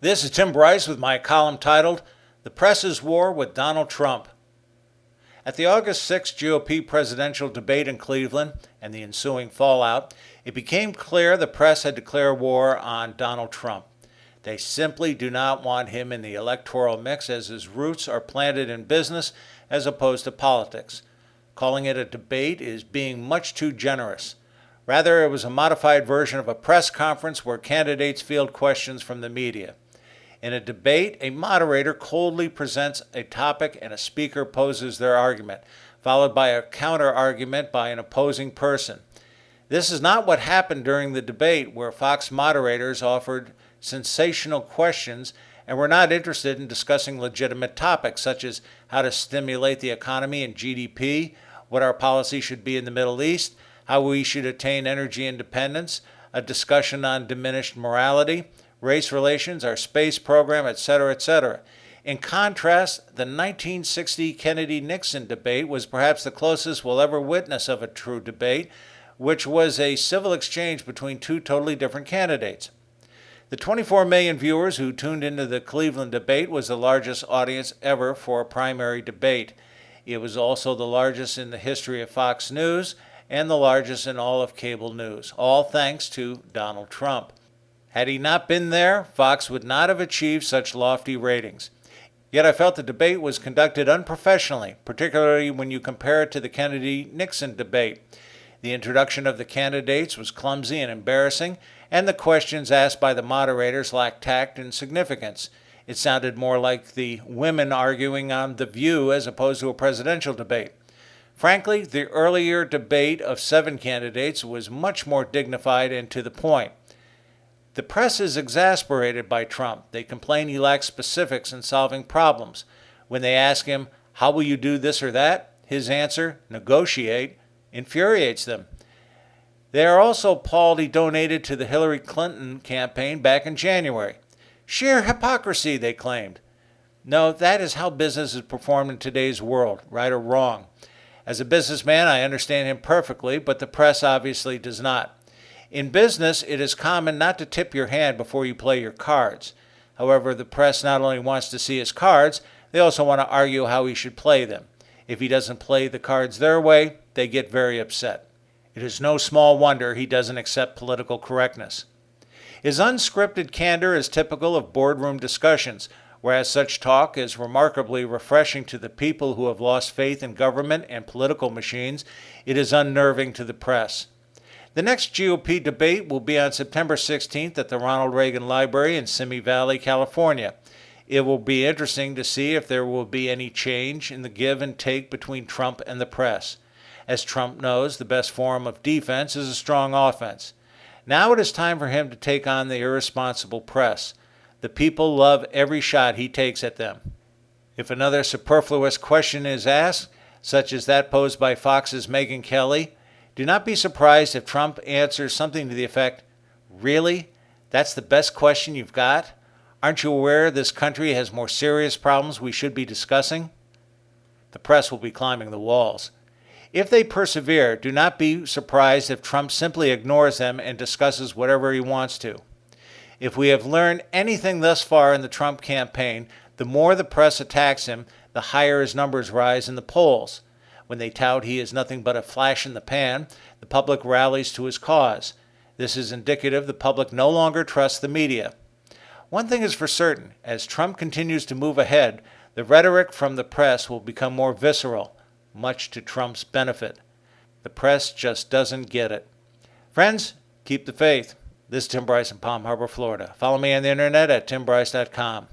This is Tim Bryce with my column titled, The Press's War with Donald Trump. At the August 6 GOP presidential debate in Cleveland and the ensuing fallout, it became clear the press had declared war on Donald Trump. They simply do not want him in the electoral mix as his roots are planted in business as opposed to politics. Calling it a debate is being much too generous. Rather, it was a modified version of a press conference where candidates field questions from the media. In a debate, a moderator coldly presents a topic and a speaker poses their argument, followed by a counter-argument by an opposing person. This is not what happened during the debate, where Fox moderators offered sensational questions and were not interested in discussing legitimate topics such as how to stimulate the economy and GDP, what our policy should be in the Middle East, how we should attain energy independence, a discussion on diminished morality, race relations, our space program, etc., etc. In contrast, the 1960 Kennedy-Nixon debate was perhaps the closest we'll ever witness of a true debate, which was a civil exchange between two totally different candidates. The 24 million viewers who tuned into the Cleveland debate was the largest audience ever for a primary debate. It was also the largest in the history of Fox News and the largest in all of cable news, all thanks to Donald Trump. Had he not been there, Fox would not have achieved such lofty ratings. Yet I felt the debate was conducted unprofessionally, particularly when you compare it to the Kennedy-Nixon debate. The introduction of the candidates was clumsy and embarrassing, and the questions asked by the moderators lacked tact and significance. It sounded more like the women arguing on The View as opposed to a presidential debate. Frankly, the earlier debate of 7 candidates was much more dignified and to the point. The press is exasperated by Trump. They complain he lacks specifics in solving problems. When they ask him, how will you do this or that? His answer, negotiate, infuriates them. They are also appalled he donated to the Hillary Clinton campaign back in January. Sheer hypocrisy, they claimed. No, that is how business is performed in today's world, right or wrong. As a businessman, I understand him perfectly, but the press obviously does not. In business, it is common not to tip your hand before you play your cards. However, the press not only wants to see his cards, they also want to argue how he should play them. If he doesn't play the cards their way, they get very upset. It is no small wonder he doesn't accept political correctness. His unscripted candor is typical of boardroom discussions, whereas such talk is remarkably refreshing to the people who have lost faith in government and political machines. It is unnerving to the press. The next GOP debate will be on September 16th at the Ronald Reagan Library in Simi Valley, California. It will be interesting to see if there will be any change in the give and take between Trump and the press. As Trump knows, the best form of defense is a strong offense. Now it is time for him to take on the irresponsible press. The people love every shot he takes at them. If another superfluous question is asked, such as that posed by Fox's Megyn Kelly, do not be surprised if Trump answers something to the effect, really? That's the best question you've got? Aren't you aware this country has more serious problems we should be discussing? The press will be climbing the walls. If they persevere, do not be surprised if Trump simply ignores them and discusses whatever he wants to. If we have learned anything thus far in the Trump campaign, the more the press attacks him, the higher his numbers rise in the polls. When they tout he is nothing but a flash in the pan, the public rallies to his cause. This is indicative the public no longer trusts the media. One thing is for certain, as Trump continues to move ahead, the rhetoric from the press will become more visceral, much to Trump's benefit. The press just doesn't get it. Friends, keep the faith. This is Tim Bryce in Palm Harbor, Florida. Follow me on the internet at timbryce.com.